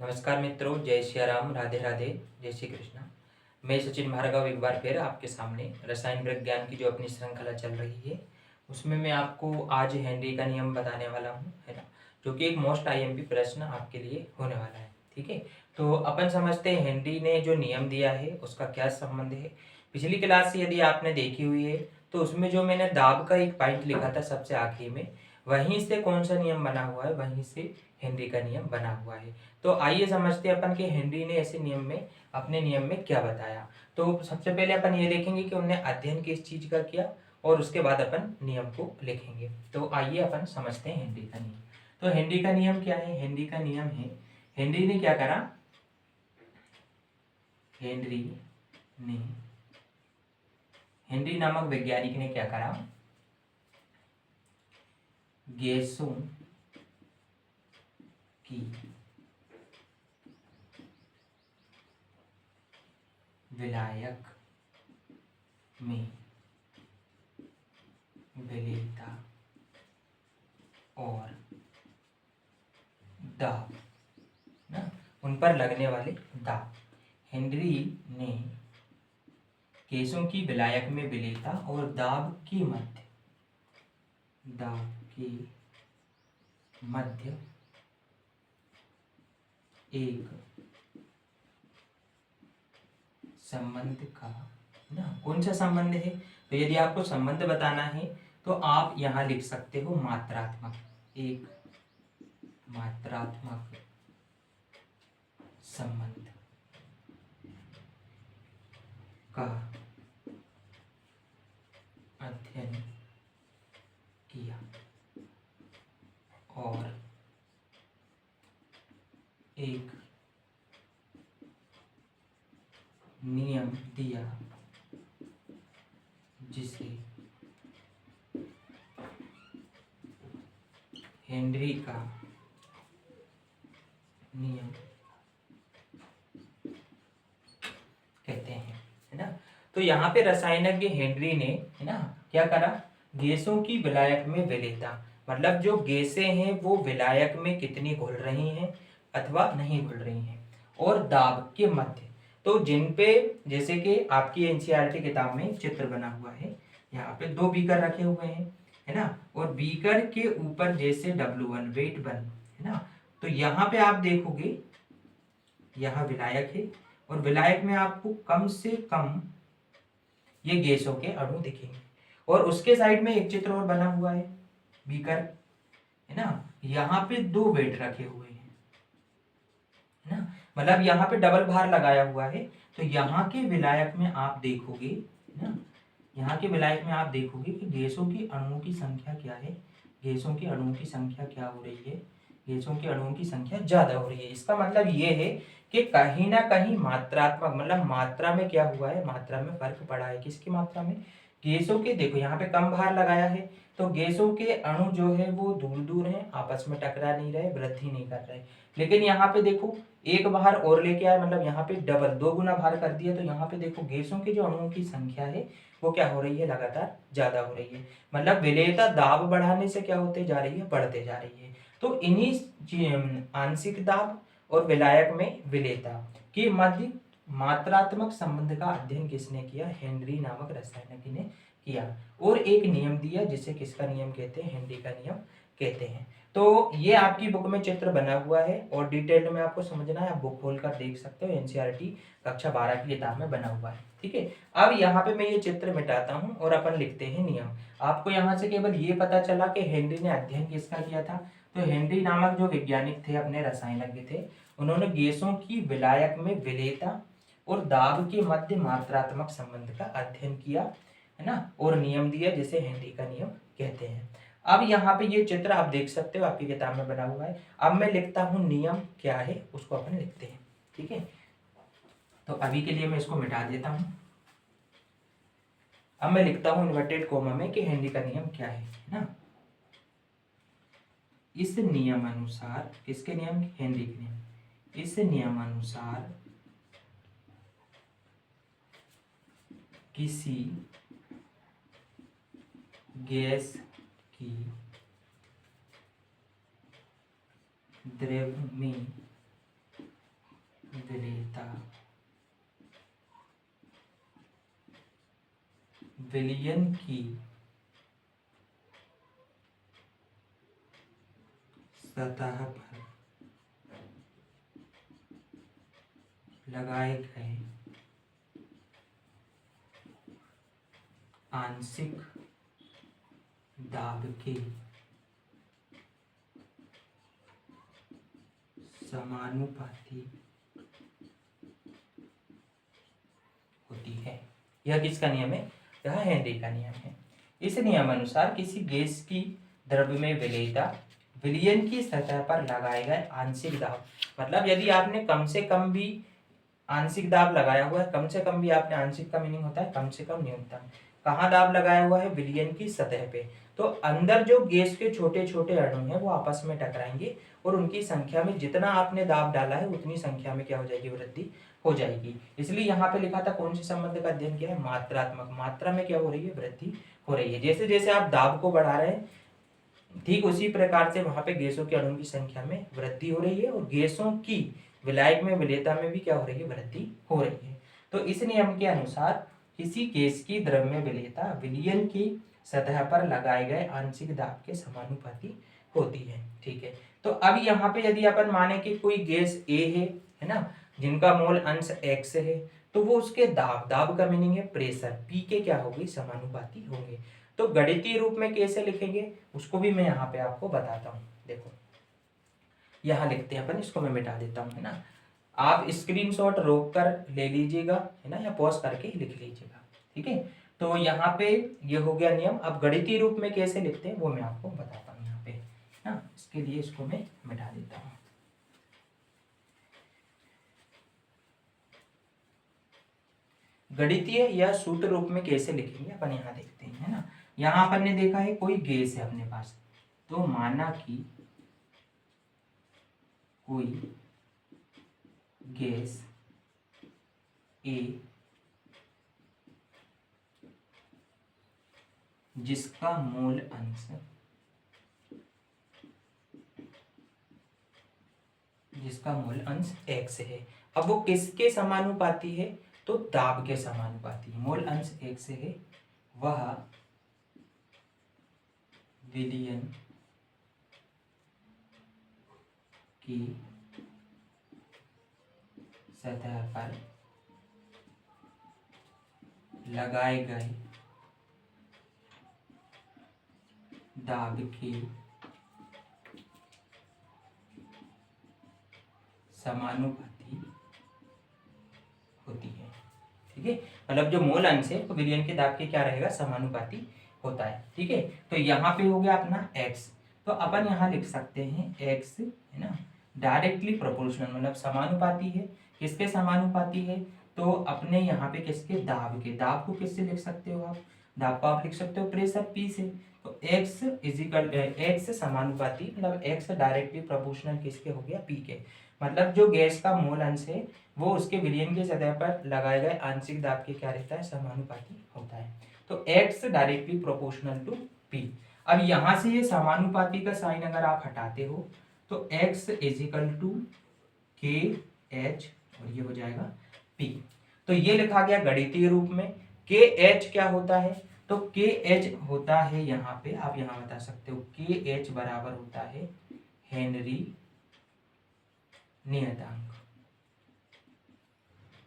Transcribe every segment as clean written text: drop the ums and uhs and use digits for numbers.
नमस्कार मित्रों, जय श्री राम, राधे राधे, जय श्री कृष्ण। मैं सचिन भार्गव एक बार फिर आपके सामने रसायन विज्ञान की जो अपनी श्रृंखला चल रही है उसमें मैं आपको आज हेनरी का नियम बताने वाला हूँ, है ना, जो कि एक मोस्ट आईएमपी प्रश्न आपके लिए होने वाला है। ठीक है, तो अपन समझते हैं हेनरी ने जो नियम दिया है उसका क्या संबंध है। पिछली क्लास से यदि आपने देखी हुई है तो उसमें जो मैंने दाब का एक पॉइंट लिखा था सबसे आखिरी में, वहीं से कौन सा नियम बना हुआ है, वहीं से हेनरी का नियम बना हुआ है। तो आइए समझते हैं अपन कि हेनरी ने ऐसे नियम में अपने नियम में क्या बताया। तो सबसे पहले अपन ये देखेंगे कि उन्होंने अध्ययन किस चीज का किया और उसके बाद अपन नियम को लिखेंगे। तो आइए अपन समझते हैं हेनरी का नियम। तो हेनरी का नियम क्या है? हेनरी का नियम है, हेनरी ने क्या करा, हेनरी ने हेनरी नामक वैज्ञानिक ने क्या करा, गैसों की विलायक में विलेयता और दाब, ना, उन पर लगने वाले दाब। हेनरी ने गैसों की विलायक में विलेयता और दाब के मध्य एक संबंध का, ना, कौन सा संबंध है? तो यदि आपको संबंध बताना है तो आप यहां लिख सकते हो मात्रात्मक, एक मात्रात्मक संबंध का अध्ययन किया और एक नियम दिया जिसे हेनरी का नियम कहते हैं, है ना। तो यहाँ पे रसायनज्ञ हेनरी ने, है ना, क्या करा, गैसों की विलायक में विलेयता, मतलब जो गैसें हैं वो विलायक में कितनी घुल रही हैं अथवा नहीं घुल रही हैं, और दाब के मध्य, तो जिन पे, जैसे कि आपकी एनसीईआरटी किताब में चित्र बना हुआ है, यहाँ पे दो बीकर रखे हुए हैं, है ना, और बीकर के ऊपर जैसे W1 वेट 1, है ना, तो यहाँ पे आप देखोगे यहाँ विलायक है और विलायक में आपको कम से कम ये गैसों के अणु दिखेंगे, और उसके साइड में एक चित्र और बना हुआ है, बीकर, है ना, यहाँ पे दो वेट रखे हुए हैं, है ना, मतलब यहाँ पे डबल भार लगाया हुआ है। तो यहाँ के विलायक में आप देखोगे, है ना, यहाँ के विलायक में आप देखोगे कि गैसों की अणुओं की संख्या क्या है, गैसों की अणुओं की संख्या क्या हो रही है, गैसों के अणुओं की संख्या ज्यादा हो रही है। इसका मतलब ये है कि कहीं ना कहीं मात्रात्मक, मतलब मात्रा में क्या हुआ है, मात्रा में फर्क पड़ा है। किसकी मात्रा में? गैसों के, देखो यहाँ पे कम भार लगाया है तो गैसों के अणु जो है वो दूर दूर हैं, आपस में टकरा नहीं रहे, वृद्धि नहीं कर रहे। लेकिन यहाँ पे देखो एक भार और लेके आए, मतलब यहाँ पे डबल, दो गुना भार कर दिया, तो यहाँ पे देखो गैसों के जो अणुओं की संख्या है वो क्या हो रही है, लगातार ज्यादा हो रही है। मतलब विलेयता दाब बढ़ाने से क्या होते जा रही है, बढ़ते जा रही है। तो इन्हीं आंशिक दाब और विलायक में विलेयता के मध्य मात्रात्मक संबंध का अध्ययन किसने किया? हेनरी नामक रसायनज्ञ ने किया, और एक नियम दिया जिसे किसका नियम कहते हैं? हेनरी का नियम कहते हैं। तो ये आपकी बुक में चित्र बना हुआ है और डिटेल में आपको समझना है, आप बुक खोल कर देख सकते हो, एनसीईआरटी कक्षा 12 की किताब में बना हुआ है। ठीक है, अब यहाँ पे मैं ये चित्र मिटाता हूँ और अपन लिखते हैं नियम। आपको यहाँ से केवल ये पता चला कि हेनरी ने अध्ययन किसका किया था। तो हेनरी नामक जो वैज्ञानिक थे, अपने रसायनज्ञ थे, उन्होंने गैसों की विलायक में विलेयता और दाब के मध्य मात्रात्मक संबंध का अध्ययन किया, है ना, और नियम दिया जिसे हेनरी का नियम कहते हैं। अब यहाँ पे ये चित्र आप देख सकते हो, आपकी किताब में बना हुआ है। अब मैं लिखता हूँ नियम क्या है, उसको अपन लिखते हैं। ठीक है, तो अभी के लिए मैं इसको मिटा देता हूँ। अब मैं लिखता हूँ इन्वर्टेड कोमा में कि हेनरी का नियम क्या है ना। इस नियम अनुसार, किसके नियम? हेनरी के नियम। इस नियम अनुसार किसी गैस की द्रव में विलेयता विलयन की सतह पर लगाए गए आंशिक दाब के समानुपाती होती है। यह किसका नियम है? यह हेनरी का नियम है। इस नियम अनुसार किसी गैस की द्रव्य में विलेयता विलयन की सतह पर लगाए गए आंशिक दाब, मतलब यदि आपने कम से कम भी आंशिक दाब लगाया हुआ है, कम से कम भी आपने, आंशिक का मीनिंग होता है कम से कम न्यूनतम, कहाँ दाब लगाया हुआ है? विलयन की सतह पे। तो अंदर जो गैस के छोटे छोटे अणु हैं वो आपस में टकराएंगे और उनकी संख्या में जितना आपने दाब डाला है उतनी संख्या में क्या हो जाएगी? वृद्धि हो जाएगी। इसलिए यहाँ पे लिखा था कौन से संबंध का अध्ययन किया है? मात्रात्मक। मात्रा में क्या हो रही है? वृद्धि हो रही है। जैसे जैसे आप दाब को बढ़ा रहे हैं ठीक उसी प्रकार से वहां पे गैसों के अणुओं की संख्या में वृद्धि हो रही है और गैसों की विलायक में विलेयता में भी क्या हो रही है? वृद्धि हो रही है। तो इस नियम के अनुसार किसी गैस की द्रव्य विलेयता विलयन की सतह पर लगाए गए आंशिक दाब के समानुपाती होती है। ठीक है, तो अब यहाँ पे यदि अपन माने कि कोई गैस ए है ना, जिनका मोल अंश x है, तो वो उसके दाब, दाब का मीनिंग है प्रेशर, पी के क्या होगी? समानुपाती होंगे। तो गणितीय रूप में कैसे लिखेंगे उसको भी मैं यहाँ पे आपको बताता हूँ। देखो यहाँ लिखते हैं अपन, इसको मैं मिटा देता हूँ, है ना। आप स्क्रीनशॉट रोक कर ले लीजिएगा, है ना, या पॉज करके लिख लीजिएगा। ठीक है, तो यहाँ पे ये हो गया नियम। अब गणितीय रूप में कैसे लिखते हैं वो मैं आपको बताता हूँ यहाँ पे, ना। इसके लिए इसको मैं मिटा देता हूँ। गणितीय या सूत्र रूप में कैसे लिखेंगे अपन यहाँ देखते हैं, है ना। यहाँ अपन ने देखा है कोई गैस है अपने पास, तो माना कि कोई गैस ए जिसका मूल अंश x है। अब वो किसके समानुपाती है? तो दाब के समानुपाती है। मूल अंश x है, वह विलयन की सतह पर लगाए गए दाब की समानुपाती होती है। ठीक है, मतलब जो मूल अंश है तो विलयन के दाब के क्या रहेगा? समानुपाती होता है। ठीक है, तो यहाँ पे हो गया अपना x, तो अपन यहाँ लिख सकते हैं x, है ना, डायरेक्टली प्रोपोर्शनल, मतलब समानुपाती है। किसके समानुपाती है? तो अपने यहाँ पे किसके? दाब के। दाब को किससे लिख सकते हो आप? दाब को आप लिख सकते हो प्रेशर P से। तो x इजिकल x समानुपाती, मतलब x डायरेक्टली प्रोपोर्शनल किसके हो गया? P के। मतलब जो गैस का मूल अंश है वो उसके विलयन की सतह पर लगाए गए आंशिक दाब के क्या रहता है? समानुपाती होता है। तो x directly proportional to P। अब यहां से ये समानुपाती का साइन अगर आप हटाते हो तो x इजिकल टू के एच और ये हो जाएगा P। तो ये लिखा गया गणितीय रूप में। के एच क्या होता है? तो के एच होता है, यहाँ पे आप यहाँ बता सकते हो, के एच बराबर होता है हेनरी नियतांक।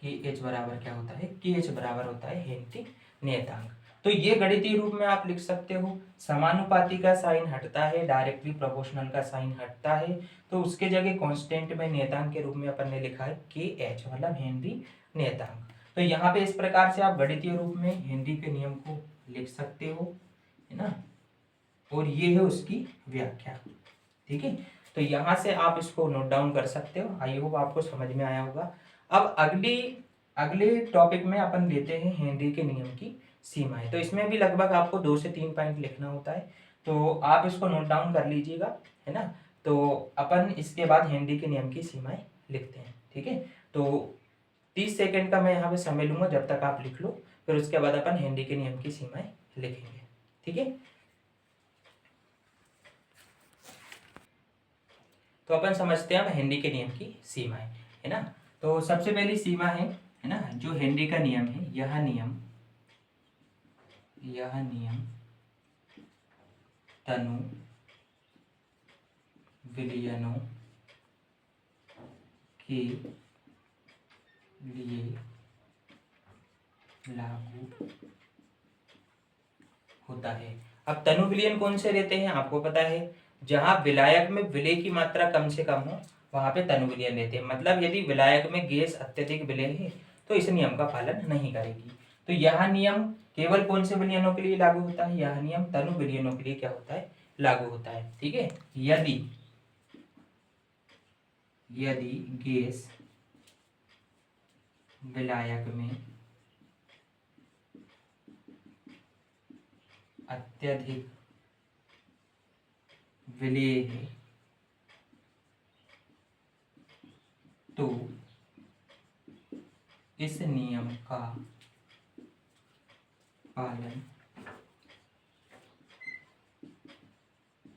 के एच बराबर क्या होता है? के एच बराबर होता है हेनरी नियतांक। तो ये गणितीय रूप में आप लिख सकते हो। समानुपाती का साइन हटता है, डायरेक्टली प्रोपोर्शनल का साइन हटता है, तो उसके जगह कांस्टेंट में नियतांक के रूप में अपन ने लिखा है के एच, मतलब हेनरी नियतांक। तो यहाँ पे इस प्रकार से आप गणितीय रूप में हेनरी के नियम को लिख सकते हो, है ना, और ये है उसकी व्याख्या। ठीक है, तो यहाँ से आप इसको नोट डाउन कर सकते हो। आई होप आपको समझ में आया होगा। अब अगले टॉपिक में अपन लेते हैं हेनरी के नियम की सीमाएं। तो इसमें भी लगभग आपको 2 से 3 पॉइंट लिखना होता है, तो आप इसको नोट डाउन कर लीजिएगा, है ना। तो अपन इसके बाद हेनरी के नियम की सीमाएं लिखते हैं। ठीक है, तो 30 सेकेंड का मैं यहाँ पे समय लूंगा, जब तक आप लिख लो, फिर उसके बाद अपन हेनरी के नियम की सीमाएं लिखेंगे। ठीक है, तो अपन समझते हैं अब हेनरी के नियम की सीमाएं, है ना। तो सबसे पहली सीमा है ना, जो हेनरी का नियम है, यह नियम तनु विलयनों के लिए लागू होता है। अब तनु विलयन कौन से रहते हैं आपको पता है, जहां विलायक में विलय की मात्रा कम से कम हो वहां पे तनु विलयन रहते हैं। मतलब यदि विलायक में गैस अत्यधिक विलय है तो इस नियम का पालन नहीं करेगी। तो यह नियम केवल कौन से विलयनों के लिए लागू होता है, यह नियम तनु विलयनों के लिए क्या होता है, लागू होता है। ठीक है, यदि गैस विलायक में अत्यधिक विलय है तो इस नियम का पालन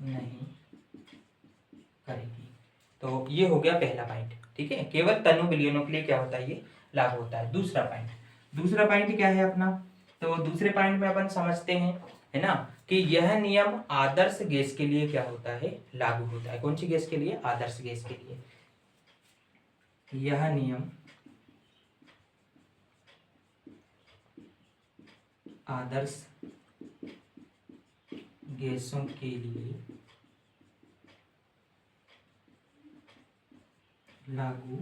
नहीं करेगी। तो ये हो गया पहला पॉइंट। ठीक है, केवल तनु विलयनों के लिए क्या होता है, ये लागू होता है। दूसरा पॉइंट क्या है अपना, तो दूसरे पॉइंट में अपन समझते हैं है ना, कि यह नियम आदर्श गैस के लिए क्या होता है, लागू होता है। कौन सी गैस के लिए, आदर्श गैस के लिए। यह नियम आदर्श गैसों के लिए लागू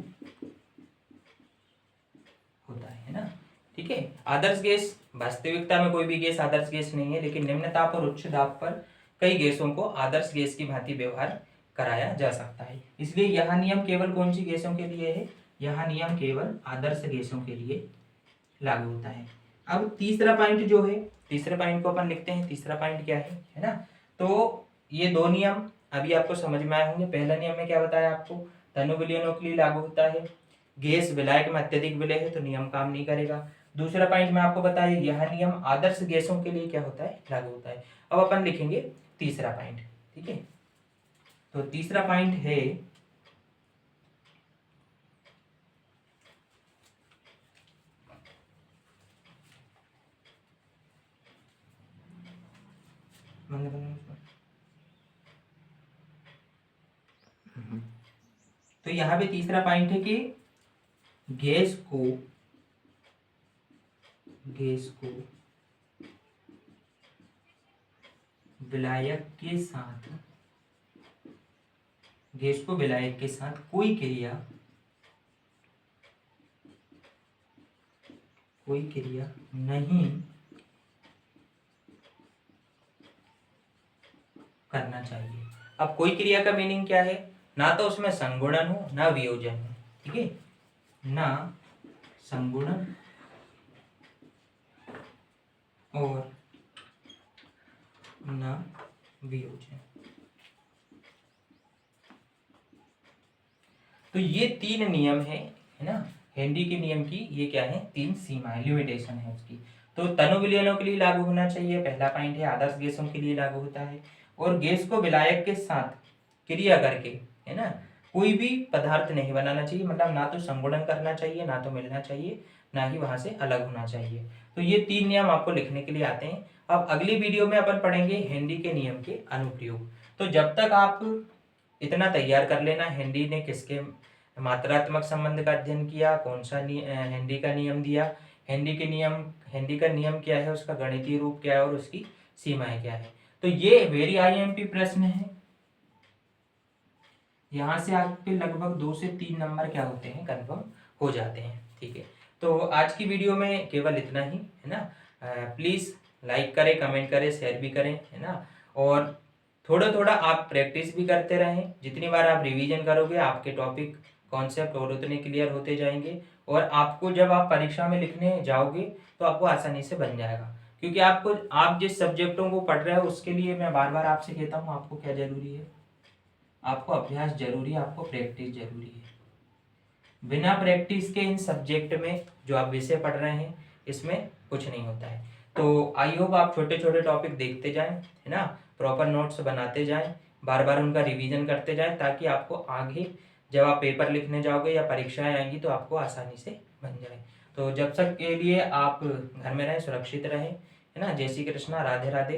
होता है ना। ठीक है, आदर्श गैस, वास्तविकता में कोई भी गैस आदर्श गैस नहीं है, लेकिन निम्न ताप और उच्च दाब पर कई गैसों को आदर्श गैस की भांति व्यवहार कराया जा सकता है। इसलिए यह नियम केवल कौन सी गैसों के लिए है, यह नियम केवल आदर्श गैसों के लिए लागू होता है। अब तीसरा पॉइंट जो है, तीसरे पॉइंट को अपन लिखते हैं। तीसरा पॉइंट क्या है ना, तो ये दो नियम अभी आपको समझ में आए होंगे। पहला नियम में क्या बताया आपको, तनु विलयनों के लिए लागू होता है, गैस विलायक में अत्यधिक विलय है तो नियम काम नहीं करेगा। दूसरा पॉइंट में आपको बताया यह नियम आदर्श गैसों के लिए क्या होता है, लागू होता है। अब अपन लिखेंगे तीसरा पॉइंट। ठीक है, तो तीसरा पॉइंट है तो यहाँ पे तीसरा पॉइंट है कि गैस को विलायक के साथ कोई क्रिया नहीं करना चाहिए। अब कोई क्रिया का मीनिंग क्या है, ना तो उसमें संगुणन हो ना वियोजन हो। ठीक है, ना संगुणन और ना वियोजन। तो ये तीन नियम है ना, हेनरी के नियम की ये क्या है, तीन सीमाएं, लिमिटेशन है उसकी। तो तनु विलयनों के लिए लागू होना चाहिए, पहला पॉइंट है। आदर्श गैसों के लिए लागू होता है, और गैस को विलायक के साथ क्रिया करके है ना कोई भी पदार्थ नहीं बनाना चाहिए। मतलब ना तो संगुणन करना चाहिए, ना तो मिलना चाहिए, ना ही वहां से अलग होना चाहिए। तो ये तीन नियम आपको लिखने के लिए आते हैं। अब अगली वीडियो में अपन पढ़ेंगे हेनरी के नियम के अनुप्रयोग। तो जब तक आप इतना तैयार कर लेना, हेनरी ने किसके मात्रात्मक संबंध का अध्ययन किया, कौन सा हेनरी का नियम दिया, हेनरी का नियम क्या है, उसका गणितीय रूप क्या है और उसकी सीमाएं क्या है। तो ये वेरी आईएमपी प्रश्न है, यहाँ से आपके लगभग 2 से 3 नंबर क्या होते हैं, कंफर्म हो जाते हैं। ठीक है, तो आज की वीडियो में केवल इतना ही है ना। प्लीज लाइक करें, कमेंट करें, शेयर भी करें है ना, और थोड़ा थोड़ा आप प्रैक्टिस भी करते रहें। जितनी बार आप रिवीजन करोगे आपके टॉपिक कॉन्सेप्ट और उतने क्लियर होते जाएंगे, और आपको जब आप परीक्षा में लिखने जाओगे तो आपको आसानी से बन जाएगा। क्योंकि आप जिस सब्जेक्टों को पढ़ रहे हो उसके लिए मैं बार बार आपसे कहता हूँ, आपको क्या जरूरी है, आपको अभ्यास जरूरी है, आपको प्रैक्टिस जरूरी है। बिना प्रैक्टिस के इन सब्जेक्ट में जो आप विषय पढ़ रहे हैं इसमें कुछ नहीं होता है। तो आई होप आप छोटे छोटे टॉपिक देखते जाएं है ना, प्रॉपर नोट्स बनाते जाएं, बार बार उनका रिवीजन करते जाएं, ताकि आपको आगे जब आप पेपर लिखने जाओगे या परीक्षाएं आएंगी तो आपको आसानी से बन जाए। तो जब तक के लिए आप घर में रहें, सुरक्षित रहें, है ना। जय श्री कृष्णा, राधे राधे।